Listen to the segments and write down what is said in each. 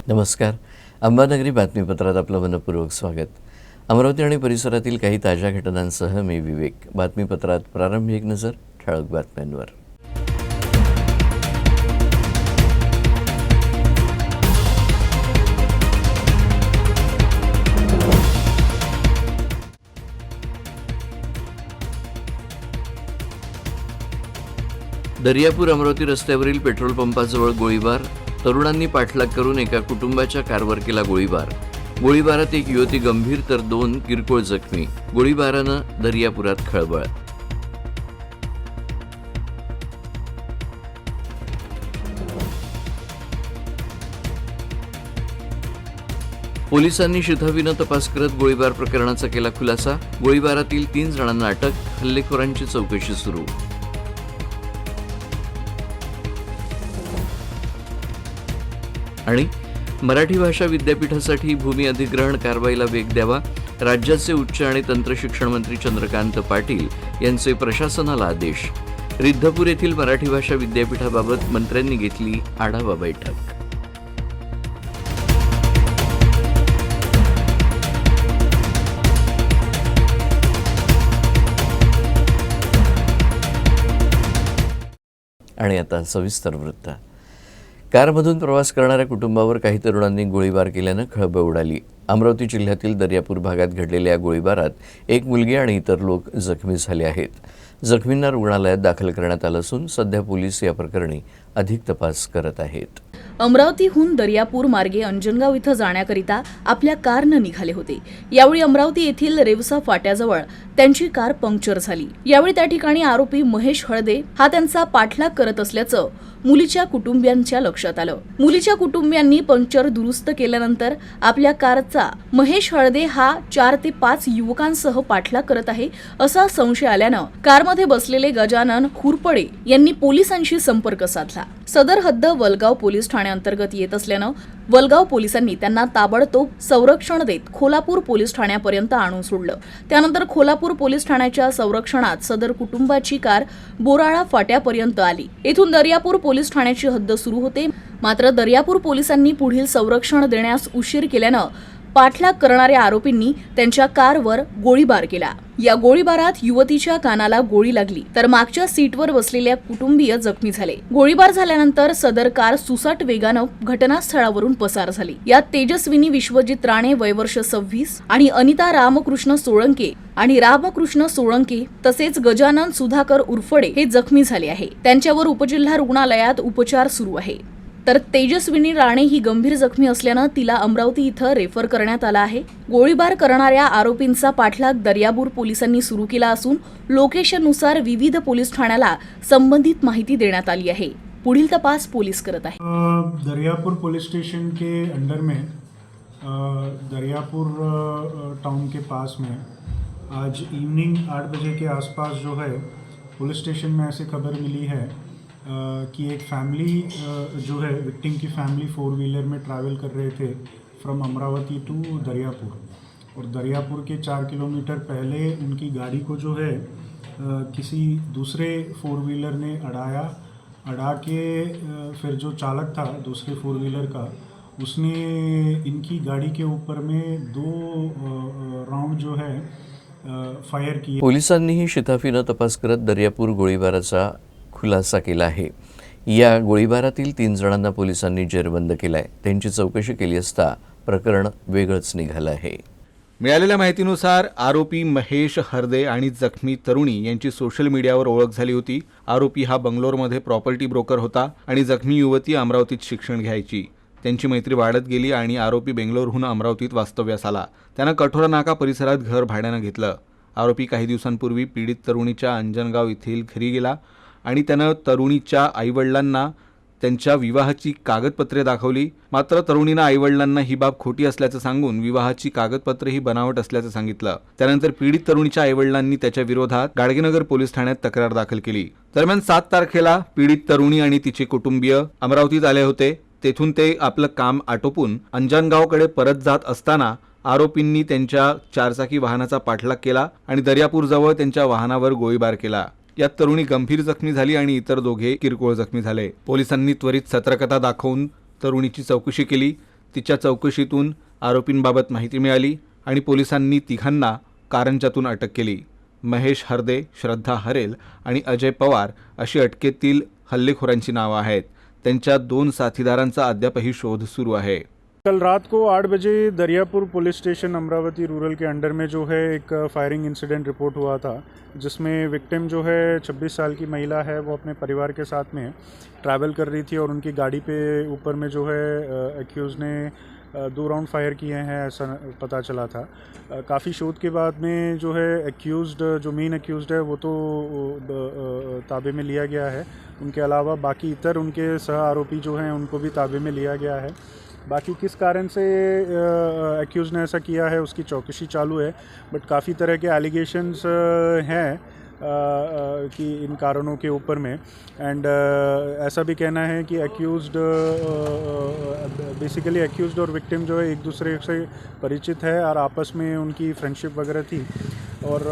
नमस्कार. अंबानगरी बातमीपत्रात आपलं मनपूर्वक स्वागत. अमरावती आणि परिसरातील काही ताज्या घटनांसह मी विवेक. बातमीपत्रात प्रारंभी एक नजर ठळक बातम्यांवर. दर्यापूर अमरावती रस्त्यावरील पेट्रोल पंपाजवळ गोळीबार. तरुणांनी पाठलाग करून एका कुटुंबाच्या कारवर केला गोळीबार. गोळीबारात एक युवती गंभीर तर 2 किरकोळ जखमी. गोळीबारानं दर्यापुरात खळबळ. पोलिसांनी शिथावीनं तपास करत गोळीबार प्रकरणाचा केला खुलासा. गोळीबारातील 3 जणांना अटक. हल्लेखोरांची चौकशी सुरू. आणि मराठी भाषा विद्यापीठासाठी भूमी अधिग्रहण कारवाईला वेग द्यावा. राज्याचे उच्च आणि तंत्रशिक्षण मंत्री चंद्रकांत पाटील यांचे प्रशासनाला आदेश. रिद्धपूर येथील मराठी भाषा विद्यापीठाबाबत मंत्र्यांनी घेतली आढावा बैठक. आणि आता सविस्तर वृत्त. कारमधून प्रवास करणाऱ्या कुटुंबावर काही तरुणांनी गोळीबार केल्यानं खळबळ उडाली. अमरावती जिल्ह्यातील दर्यापूर भागात घडलेल्या या गोळीबारात एक मुलगी आणि इतर लोक जखमी झाले आहेत. जखमींना रुग्णालयात दाखल करण्यात आलं असून सध्या पोलीस या प्रकरणी अधिक तपास करत आहेत. अमरावतीहून दर्यापूर मार्गे अंजनगाव इथं जाण्याकरिता आपल्या कारनं निघाले होते. यावेळी अमरावती येथील रेवसा फाट्याजवळ त्यांची कार पंक्चर झाली. यावेळी त्या ठिकाणी आरोपी महेश हळदे हा त्यांचा पाठलाग करत असल्याचं मुलीच्या कुटुंबियांच्या लक्षात आलं. मुलीच्या कुटुंबियांनी पंक्चर दुरुस्त केल्यानंतर आपल्या कारचा महेश हळदे हा 4 ते 5 युवकांसह पाठलाग करत आहे असा संशय आल्यानं कारमध्ये बसलेले गजानन खुरपडे यांनी पोलिसांशी संपर्क साधला. सदर हद्द वलगाव पोलीस ठाण्याअंतर्गत येत असल्यानं वलगाव पोलिसांनी त्यांना ताबडतोब संरक्षण देत खोलापूर पोलीस ठाण्यापर्यंत आणून सोडलं. त्यानंतर खोलापूर पोलीस ठाण्याच्या संरक्षणात सदर कुटुंबाची कार बोराळा फाट्यापर्यंत आली. येथून दर्यापूर पोलीस ठाण्याची हद्द सुरू होते. मात्र दर्यापूर पोलिसांनी पुढील संरक्षण देण्यास उशीर केल्यानं पाठलाग करणाऱ्या आरोपींनी त्यांच्या कारवर गोळीबार केला. या गोळीबारात युवतीच्या कानाला गोळी लागली तर मागच्या सीटवर बसलेल्या कुटुंबीय जखमी झाले. गोळीबार झाल्यानंतर सदर कार सुसाट वेगानं घटनास्थळावरून पसार झाली. यात तेजस्विनी विश्वजित राणे वय वर्ष 26 आणि अनिता रामकृष्ण सोळंके तसेच गजानन सुधाकर उर्फडे हे जखमी झाले आहे. त्यांच्यावर उपजिल्हा रुग्णालयात उपचार सुरू आहे. तर तेजस्विनी राणे ही गंभीर जखमी असल्यानं तिला अमरावती इथं रेफर करण्यात आला आहे. गोळीबार करणाऱ्या आरोपींचा पाठलाग दर्यापूर पोलिसांनी सुरू केला असून लोकेशननुसार विविध पोलीस ठाण्याला संबंधित माहिती देण्यात आली आहे. पुढील तपास पोलीस करत आहे. दरियापुर पुलिस स्टेशन के अंडर में दरियापुर टाउन के पास में आज इवनिंग 8 बजे के आसपास जो है पुलिस स्टेशन में ऐसे खबर मिली है कि एक फैमिली जो है विक्टिम की फैमिली 4 व्हीलर में ट्रैवल कर रहे थे फ्रॉम अमरावती टू दरियापुर और दरियापुर के 4 किलोमीटर पहले उनकी गाड़ी को जो है किसी दूसरे 4 व्हीलर ने अड़ा के फिर जो चालक था दूसरे 4 व्हीलर का उसने इनकी गाड़ी के ऊपर में 2 राउंड जो है फायर किए. पोलिसांनीही शिथाफीनं तपास करत दर्यापूर गोळीबाराचा खुलासा केला आहे. या गोळीबारातील 3 जणांना पोलिसांनी जेरबंद केलाय. त्यांची चौकशी केली असता प्रकरण वेगळंच निघालं आहे. मिळालेल्या माहितीनुसार आरोपी महेश हरदे आणि जखमी तरुणी यांची सोशल मीडियावर ओळख झाली होती. आरोपी हा बंगलोरमध्ये प्रॉपर्टी ब्रोकर होता आणि जखमी युवती अमरावतीत शिक्षण घ्यायची. त्यांची मैत्री वाढत गेली आणि आरोपी बेंगलोरहून अमरावतीत वास्तव्यास आला. त्यानं कठोरा नाका परिसरात घर भाड्यानं घेतलं. आरोपी काही दिवसांपूर्वी पीडित तरुणीच्या अंजनगाव येथील घरी गेला आणि त्यानं तरुणीच्या आईवडिलांना त्यांच्या विवाहाची कागदपत्रे दाखवली. मात्र तरुणीनं आईवडिलांना ही बाब खोटी असल्याचं सांगून विवाहाची कागदपत्रे ही बनावट असल्याचं सांगितलं. त्यानंतर पीडित तरुणीच्या आईवडिलांनी त्याच्या विरोधात गाडगेनगर पोलीस ठाण्यात तक्रार दाखल केली. दरम्यान 7 तारखेला पीडित तरुणी आणि तिचे कुटुंबीय अमरावतीत आले होते. तेथून ते आपलं काम आटोपून अंजनगावकडे परत जात असताना आरोपींनी त्यांच्या 4 चाकी वाहनाचा पाठलाग केला आणि दर्यापूरजवळ त्यांच्या वाहनावर गोळीबार केला. यात तरुणी गंभीर जखमी झाली आणि इतर दोघे किरकोळ जखमी झाले. पोलिसांनी त्वरित सतर्कता दाखवून तरुणीची चौकशी केली. तिच्या चौकशीतून आरोपींबाबत माहिती मिळाली आणि पोलिसांनी तिघांना कारंजातून अटक केली. महेश हरदे, श्रद्धा हरेल आणि अजय पवार अशी अटकेतील हल्लेखोरांची नावं आहेत. त्यांच्या 2 साथीदारांचा अद्यापही शोध सुरू आहे. कल रात को 8 बजे Daryapur police station Amravati rural के अंडर में जो है एक फायरिंग इंसिडेंट रिपोर्ट हुआ था, जिसमें विक्टिम जो है 26 साल की महिला है, वो अपने परिवार के साथ में ट्रैवल कर रही थी और उनकी गाड़ी पे ऊपर में जो है एक्यूज़ ने 2 राउंड फायर किए हैं, ऐसा पता चला था. काफ़ी शोध के बाद में जो है एक्यूज़्ड, जो मेन एक्यूज़्ड है वो तो ताबे में लिया गया है. उनके अलावा बाकी इतर उनके सह आरोपी जो हैं उनको भी ताबे में लिया गया है. बाकी किस कारण से एक्यूज़ ने ऐसा किया है उसकी चौकसी चालू है, बट काफ़ी तरह के एलिगेशंस हैं कि इन कारणों के ऊपर में. एंड ऐसा भी कहना है कि एक्यूज़्ड बेसिकली एक्यूज़्ड और विक्टिम जो है एक दूसरे से परिचित है और आपस में उनकी फ्रेंडशिप वगैरह थी. और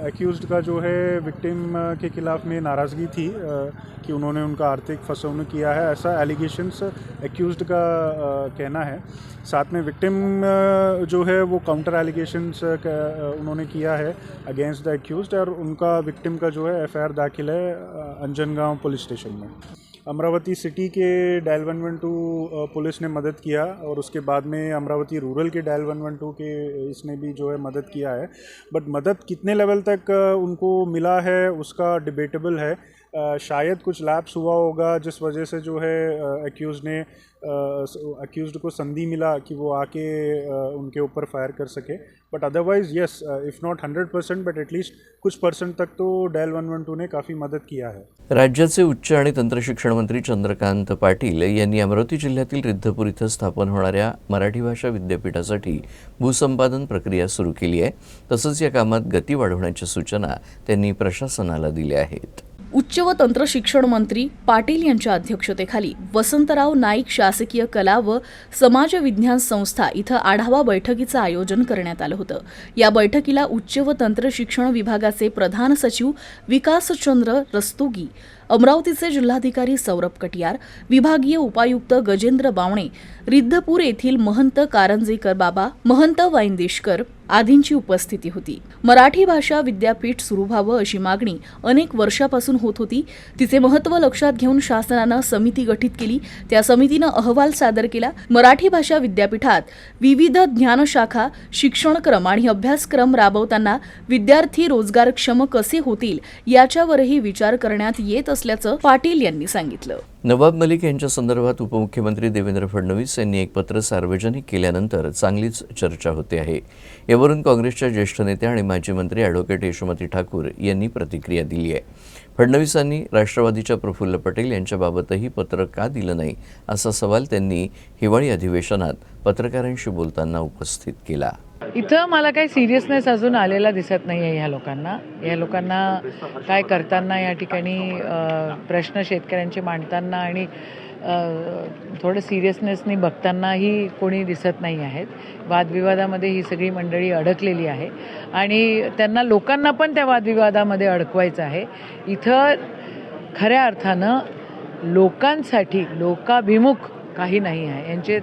एक्यूज़्ड का जो है विक्टिम के ख़िलाफ़ में नाराज़गी थी कि उन्होंने उनका आर्थिक फसौनी किया है, ऐसा एलिगेशंस एक्यूज़्ड का कहना है. साथ में विक्टिम जो है वो काउंटर एलिगेशंस उन्होंने किया है अगेंस्ट द एक्यूज़्ड, और उनका विक्टिम का जो है एफआईआर दाखिल है अंजनगांव पुलिस स्टेशन में. अमरावती सिटी के डायल 112 पुलिस ने मदद किया और उसके बाद में अमरावती रूरल के डायल 112 के इसने भी जो है मदद किया है. बट मदद कितने लेवल तक उनको मिला है उसका डिबेटेबल है. शायद कुछ लैप्स हुआ होगा जिस वजह से जो है एक्यूज़्ड को संधि मिला कि वो आके उनके ऊपर फायर कर सके. But otherwise yes, if not 100% but at least कुछ % तक तो डायल 112 ने काफ़ी मदद किया है. राज्याचे उच्च आणि तंत्रशिक्षण मंत्री चंद्रकांत पाटील यांनी अमरावती जिल्ह्यातील रिद्धपूर इथं स्थापन होणाऱ्या मराठी भाषा विद्यापीठासाठी भूसंपादन प्रक्रिया सुरू केली आहे. तसंच या कामात गती वाढवण्याच्या सूचना त्यांनी प्रशासनाला दिल्या आहेत. उच्च व तंत्र शिक्षण मंत्री पाटील यांच्या अध्यक्षतेखाली वसंतराव नाईक शासकीय कला व समाज विज्ञान संस्था इथं आढावा बैठकीचं आयोजन करण्यात आलं होतं. या बैठकीला उच्च व तंत्र शिक्षण विभागाचे प्रधान सचिव विकासचंद्र रस्तोगी, अमरावतीचे जिल्हाधिकारी सौरभ कटियार, विभागीय उपायुक्त गजेंद्र बावणे, रिद्धपूर येथील महंत कारंजेकर बाबा, महंत वाईंदेशकर आदींची उपस्थिती होती. मराठी भाषा विद्यापीठ सुरू व्हावं अशी मागणी अनेक वर्षापासून होत होती. तिचे महत्त्व लक्षात घेऊन शासनानं समिती गठीत केली. त्या समितीनं अहवाल सादर केला. मराठी भाषा विद्यापीठात विविध ज्ञानशाखा, शिक्षणक्रम आणि अभ्यासक्रम राबवताना विद्यार्थी रोजगारक्षम कसे होतील याच्यावरही विचार करण्यात येत असल्याचं पाटील यांनी सांगितलं. नवाब मलिक यांच्या संदर्भात उपमुख्यमंत्री देवेंद्र फडणवीस यांनी एक पत्र सार्वजनिक केल्यानंतर चांगलीच चर्चा होते आहे. यावरून काँग्रेसच्या ज्येष्ठ नेत्या आणि माजी मंत्री ॲडव्होकेट यशोमती ठाकूर यांनी प्रतिक्रिया दिली आहे. फडणवीसांनी राष्ट्रवादीच्या प्रफुल्ल पटेल यांच्याबाबतही पत्र का दिलं नाही असा सवाल त्यांनी हिवाळी अधिवेशनात पत्रकारांशी बोलताना उपस्थित केला. इथं मला काही सिरियसनेस अजून आलेला दिसत नाही आहे. ह्या लोकांना काय करताना या ठिकाणी प्रश्न शेतकऱ्यांचे मांडताना आणि थोडं सिरियसनेसनी बघतानाही कोणी दिसत नाही आहेत. वादविवादामध्ये ही सगळी मंडळी अडकलेली आहे आणि त्यांना लोकांना पण त्या वादविवादामध्ये अडकवायचं आहे. इथं खऱ्या अर्थानं लोकांसाठी लोकाभिमुख काही नाही आहे. यांचे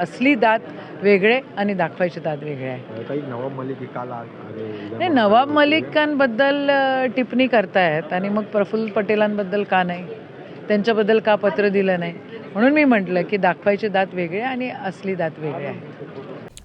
असली दात वेगळे आणि दाखवायचे दात वेगळे आहे. काही नवाब मलिक नाही, नवाब मलिकांबद्दल टिप्पणी करतायत आणि मग प्रफुल्ल पटेलांबद्दल का नाही, त्यांच्याबद्दल का पत्र दिलं नाही. म्हणून मी म्हटलं की दाखवायचे दात वेगळे आणि असली दात वेगळे आहे.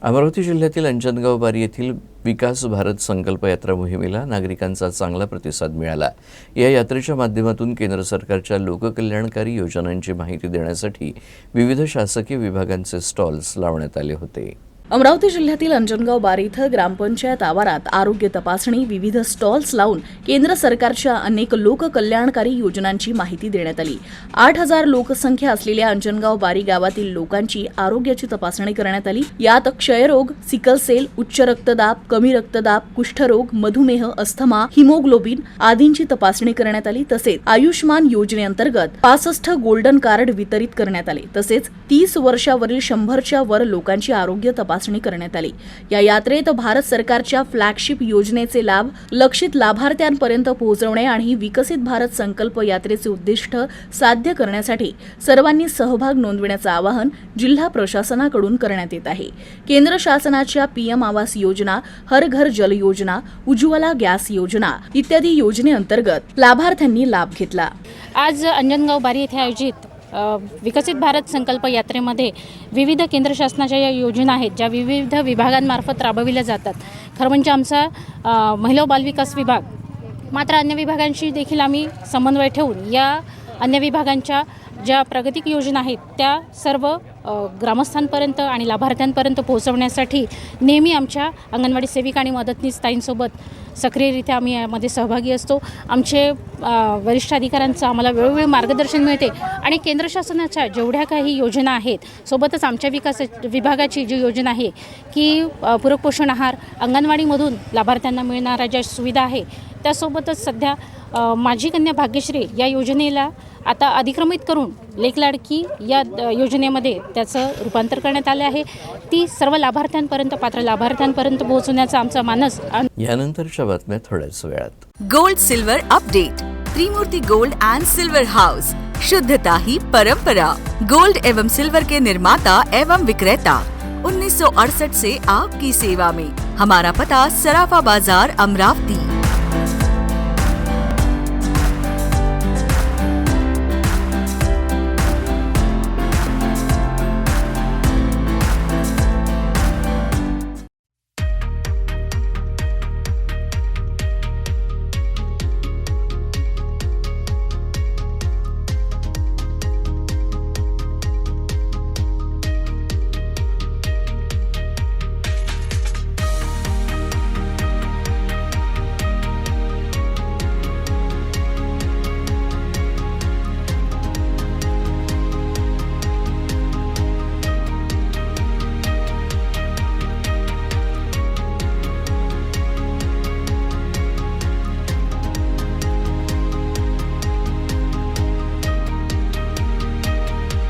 अमरावती जिल्ह्यातील अंजनगाव बारी येथील विकास भारत संकल्प यात्रा मोहिमेला नागरिकांचा चांगला प्रतिसाद मिळाला. या यात्रेच्या माध्यमातून केंद्र सरकारच्या लोककल्याणकारी योजनांची माहिती देण्यासाठी विविध शासकीय विभागांचे स्टॉल्स लावण्यात आले होते. अमरावती जिल्ह्यातील अंजनगाव बारी इथं ग्रामपंचायत आवारात आरोग्य तपासणी, विविध स्टॉल्स लावून केंद्र सरकारच्या अनेक लोककल्याणकारी योजनांची माहिती देण्यात आली. 8,000 लोकसंख्या असलेल्या अंजनगाव बारी गावातील लोकांची आरोग्याची तपासणी करण्यात आली. यात क्षयरोग, सिकलसेल, उच्च रक्तदाब, कमी रक्तदाब, कुष्ठरोग, मधुमेह, अस्थमा, हिमोग्लोबिन आदींची तपासणी करण्यात आली. तसेच आयुष्मान योजनेअंतर्गत 65 गोल्डन कार्ड वितरित करण्यात आले. तसेच 30 वर्षावरील 100च्या वर लोकांची आरोग्य तपासणी तपासणी करण्यात आली. या यात्रेत भारत सरकारच्या फ्लॅगशिप योजनेचे लाभ लक्षित लाभार्थ्यांपर्यंत पोहोचवणे आणि विकसित भारत संकल्प यात्रेचे उद्दिष्ट साध्य करण्यासाठी सर्वांनी सहभाग नोंदविण्याचं आवाहन जिल्हा प्रशासनाकडून करण्यात येत आहे. केंद्र शासनाच्या पीएम आवास योजना, हर घर जल योजना, उज्ज्वला गॅस योजना इत्यादी योजनेअंतर्गत लाभार्थ्यांनी लाभ घेतला. आज अंजनगाव बारी येथे आयोजित विकसित भारत संकल्प यात्रेमध्ये विविध केंद्र शासनाच्या या योजना आहेत ज्या विविध विभागांमार्फत राबविल्या जातात. खरं म्हणजे आमचा महिला व बालविकास विभाग मात्र अन्य विभागांशी देखील आम्ही समन्वय ठेवून या अन्य विभागांच्या ज्या प्रागतिक योजना आहेत त्या सर्व ग्रामस्थांपर्यंत आणि लाभार्थ्यांपर्यंत पोहोचवण्यासाठी नेहमी आमच्या अंगणवाडी सेविका आणि मदतनीस ताईंसोबत सक्रियरित्या आम्ही यामध्ये सहभागी असतो. आमचे वरिष्ठ अधिकाऱ्यांचं आम्हाला वेळोवेळी मार्गदर्शन मिळते आणि केंद्र शासनाच्या जेवढ्या काही योजना आहेत सोबतच आमच्या विभागाची जी योजना आहे की पूरक पोषण आहार अंगणवाडीमधून लाभार्थ्यांना मिळणाऱ्या ज्या सुविधा आहे त्यासोबतच सध्या माझी कन्या भाग्यश्री या योजनेला आता अधिक्रमित करून लेक लाडकी या योजनेमध्ये त्याचं रूपांतर करण्यात आले आहे. ती सर्व लाभार्थ्यांपर्यंत पात्र लाभार्थ्यांपर्यंत पोहोचवण्याचा आमचा मानस. यानंतरच्या बातम्या थोड्याच वेळात. Gold silver update. Trimurti gold and silver house, शुद्धता ही परंपरा. गोल्ड एवं सिल्वर के निर्माता एवं विक्रेता 1968 से आपकी सेवा में. हमारा पता सराफा बाजार अमरावती.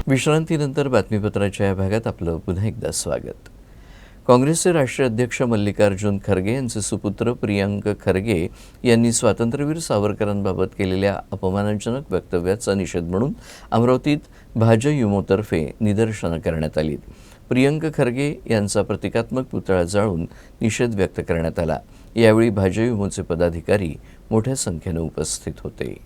विश्रांतीनंतर बातमीपत्राच्या या भागात आपलं पुन्हा एकदा स्वागत. काँग्रेसचे राष्ट्रीय अध्यक्ष मल्लिकार्जुन खरगे यांचे सुपुत्र प्रियांक खरगे यांनी स्वातंत्र्यवीर सावरकरांबाबत केलेल्या अपमानजनक वक्तव्याचा निषेध म्हणून अमरावतीत भाजयुमोतर्फे निदर्शनं करण्यात आली. प्रियांक खरगे यांचा प्रतिकात्मक पुतळा जाळून निषेध व्यक्त करण्यात आला. यावेळी भाजयुमोचे पदाधिकारी मोठ्या संख्येने उपस्थित होते.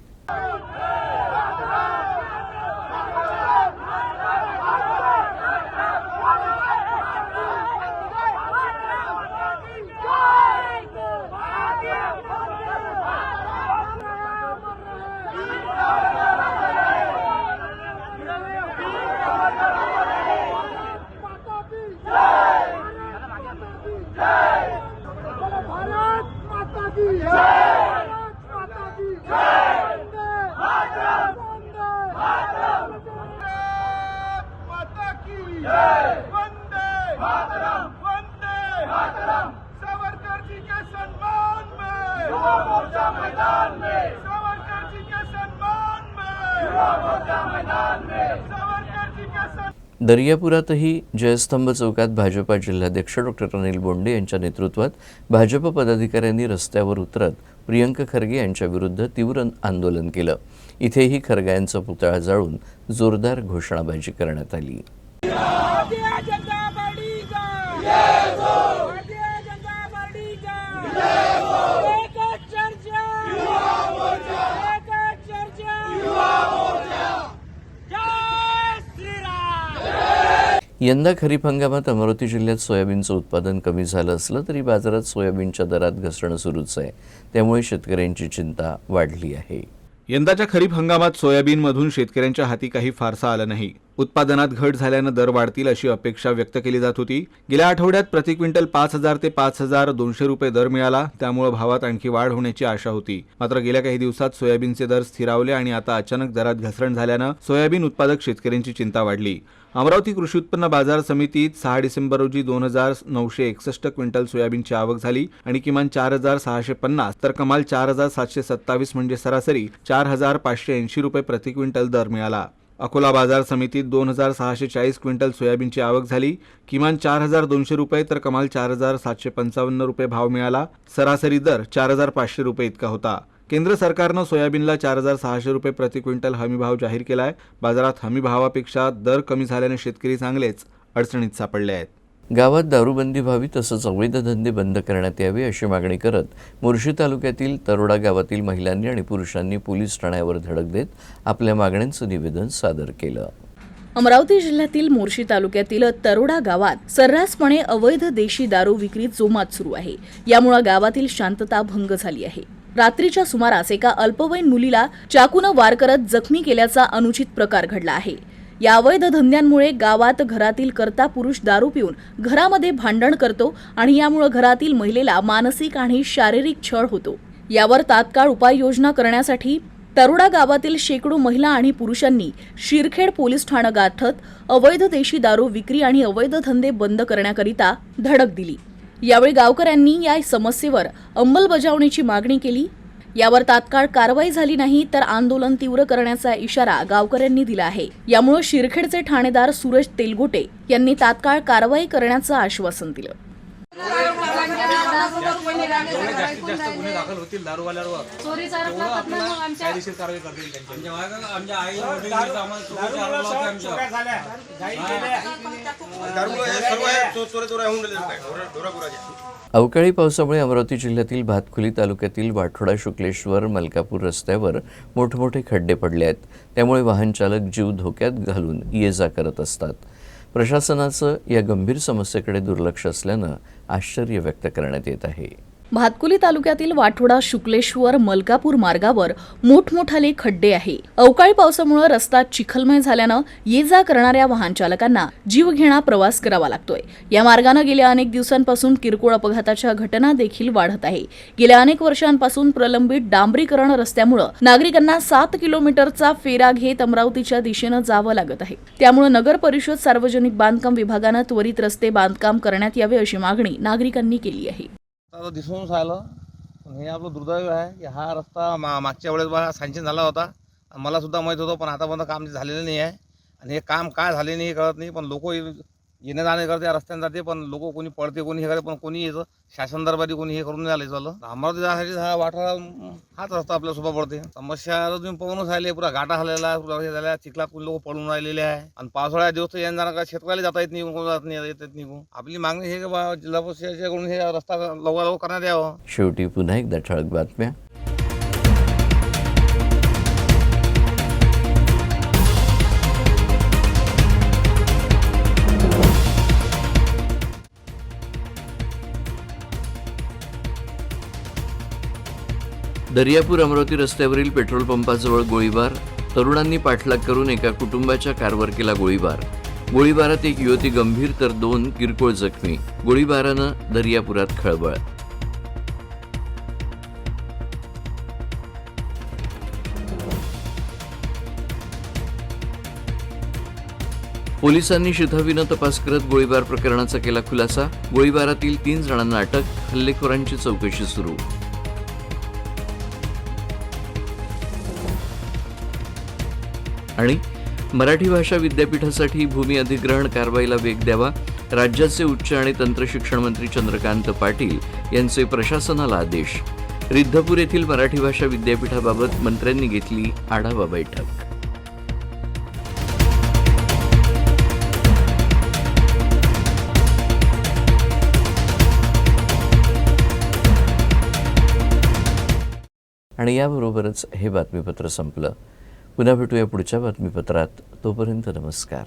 दर्यापुरातही जयस्तंभ चौकात भाजपा जिल्हाध्यक्ष डॉक्टर अनिल बोंडे यांच्या नेतृत्वात भाजप पदाधिकाऱ्यांनी रस्त्यावर उतरत प्रियांक खरगे यांच्या विरुद्ध तीव्र आंदोलन केलं. इथेही खरगे यांचा पुतळा जाळून जोरदार घोषणाबाजी करण्यात आली. यंदा खरीप हंगामात अमरावती जिल्ह्यात सोयाबीनचं उत्पादन कमी झालं असलं तरी बाजारात सोयाबीनच्या दरात घसरण सुरूच आहे. त्यामुळे शेतकऱ्यांची चिंता वाढली आहे. यंदाच्या खरीप हंगामात सोयाबीनमधून शेतकऱ्यांच्या हाती काही फारसा आलं नाही. उत्पादनात घट झाल्यानं दर वाढतील अशी अपेक्षा व्यक्त केली जात होती. गेल्या आठवड्यात प्रति क्विंटल 5,000 ते 5,200 रुपये दर मिळाला. त्यामुळे भावात आणखी वाढ होण्याची आशा होती. मात्र गेल्या काही दिवसात सोयाबीनचे दर स्थिरावले आणि आता अचानक दरात घसरण झाल्यानं सोयाबीन उत्पादक शेतकऱ्यांची चिंता वाढली. अमरावती कृषी उत्पन्न बाजार समितीत 6 डिसेंबर रोजी 2,961 क्विंटल सोयाबीनची आवक झाली आणि किमान 4,650 तर कमाल 4,727 म्हणजे सरासरी 4,580 रुपये प्रति क्विंटल दर मिळाला. अकोला बाजार समितीत 2,640 क्विंटल सोयाबीनची आवक झाली. किमान 4,200 रुपये तर कमाल 4,755 रुपये भाव मिळाला. सरासरी दर 4,500 रुपये इतका होता. केंद्र सरकारनं सोयाबीनला 4,600 रुपये प्रति क्विंटल हमीभाव जाहीर केला आहे. बाजारात हमीभावापेक्षा दर कमी झाल्याने शेतकरी चांगलेच अडचणीत सापडले आहेत. गावात दारूबंदी व्हावी तसंच अवैध धंदे बंद करण्यात यावे अशी मागणी करत मोर्शी तालुक्यातील तरोडा गावातील महिलांनी आणि पुरुषांनी पोलीस ठाण्यावर धडक देत आपल्या मागण्यांचं निवेदन सादर केलं. अमरावती जिल्ह्यातील मोर्शी तालुक्यातील तरोडा गावात सर्रासपणे अवैध देशी दारू विक्री जोमात सुरू आहे. यामुळे गावातील शांतता भंग झाली आहे. रात्रीच्या सुमारास एका अल्पवयीन मुलीला चाकूनं वार करत जखमी केल्याचा अनुचित प्रकार घडला आहे. या अवैध धंद्यांमुळे गावात घरातील कर्ता पुरुष दारू पिऊन घरामध्ये भांडण करतो आणि यामुळे घरातील महिलेला मानसिक आणि शारीरिक छळ होतो. यावर तात्काळ उपाययोजना करण्यासाठी तरोडा गावातील शेकडो महिला आणि पुरुषांनी शिरखेड पोलीस ठाणं गाठत अवैध देशी दारू विक्री आणि अवैध धंदे बंद करण्याकरिता धडक दिली. यावेळी गावकऱ्यांनी या समस्येवर अंमलबजावणीची मागणी केली. यावर तात्काळ कारवाई झाली नाही तर आंदोलन तीव्र करण्याचा इशारा गावकऱ्यांनी दिला आहे. यामुळे शिरखेडचे ठाणेदार सूरज तेलगोटे यांनी तात्काळ कारवाई करण्याचं आश्वासन दिलं. अवकाळी पावसामुळे अमरावती जिल्ह्यातील भातकुली तालुक्यातील वाठोडा शुक्लेश्वर मलकापूर रस्त्यावर मोठमोठे खड्डे पडले आहेत. त्यामुळे वाहन चालक जीव धोक्यात घालून ये जा करत असतात. प्रशासनाचं या गंभीर समस्येकडे दुर्लक्ष असल्यानं आश्चर्य व्यक्त करण्यात येत आहे. भातकुली तालुक्यातील वाठोडा शुक्लेश्वर मलकापूर मार्गावर मोठमोठाले खड्डे आहे. अवकाळी पावसामुळे रस्ता चिखलमय झाल्यानं ये जा करणाऱ्या वाहन चालकांना जीवघेणा प्रवास करावा लागतोय. या मार्गानं गेल्या अनेक दिवसांपासून किरकोळ अपघाताच्या घटना देखील वाढत आहे. गेल्या अनेक वर्षांपासून प्रलंबित डांबरीकरण रस्त्यामुळे नागरिकांना 7 किलोमीटरचा फेरा घेत अमरावतीच्या दिशेनं जावं लागत आहे. त्यामुळे नगर परिषद सार्वजनिक बांधकाम विभागानं त्वरित रस्ते बांधकाम करण्यात यावे अशी मागणी नागरिकांनी केली आहे. आता दिसून राहिलं पण हे आपलं दुर्दैव आहे की हा रस्ता मागच्या वेळेस बघा सँक्शन झाला होता. मला सुद्धा माहीत होतं पण आतापर्यंत काम झालेलं नाही आहे. आणि हे काम काय झाले नाही हे कळत नाही. पण लोक येणे जाणे करते या रस्त्याने जाते पण लोक कोणी पडते कोणी हे करते पण कोणी येतं शासन दरबारी कोणी हे करून नाही झालं. अमरावती जाण्यासाठी हा वाठा हाच रस्ता आपल्यासोबत पडते. समस्या तुम्ही पाहूनच राहिले पुरा घाटा झालेला पुरा हे झाल्या चिखलात कोणी लोक पडून राहिलेले आहे. आणि पावसाळ्या दिवस येणं जाणं का शेतकऱ्याला जाता येत नाही कोण जात नाही येत निघून. आपली मागणी हे की जिल्हा परिषदेकडून हे रस्ता लवकर करण्यात यावं. शेवटी पुन्हा एकदा ठळक बातम्या. दर्यापूर अमरावती रस्त्यावरील पेट्रोल पंपाजवळ गोळीबार. तरुणांनी पाठलाग करून एका कुटुंबाच्या कारवर केला गोळीबार. गोळीबारात एक युवती गंभीर तर 2 किरकोळ जखमी. गोळीबारानं दर्यापुरात खळबळ. पोलिसांनी शिथावीनं तपास करत गोळीबार प्रकरणाचा केला खुलासा. गोळीबारातील 3 जणांना अटक. हल्लेखोरांची चौकशी सुरू. आणि मराठी भाषा विद्यापीठासाठी भूमी अधिग्रहण कारवाईला वेग द्यावा. राज्याचे उच्च आणि तंत्रशिक्षण मंत्री चंद्रकांत पाटील यांचे प्रशासनाला आदेश. रिद्धपूर येथील मराठी भाषा विद्यापीठाबाबत मंत्र्यांनी घेतली आढावा बैठक. आणि याबरोबरच हे बातमीपत्र संपलं. पुन्हा भेटूया पुढच्या बातमीपत्रात. तोपर्यंत नमस्कार.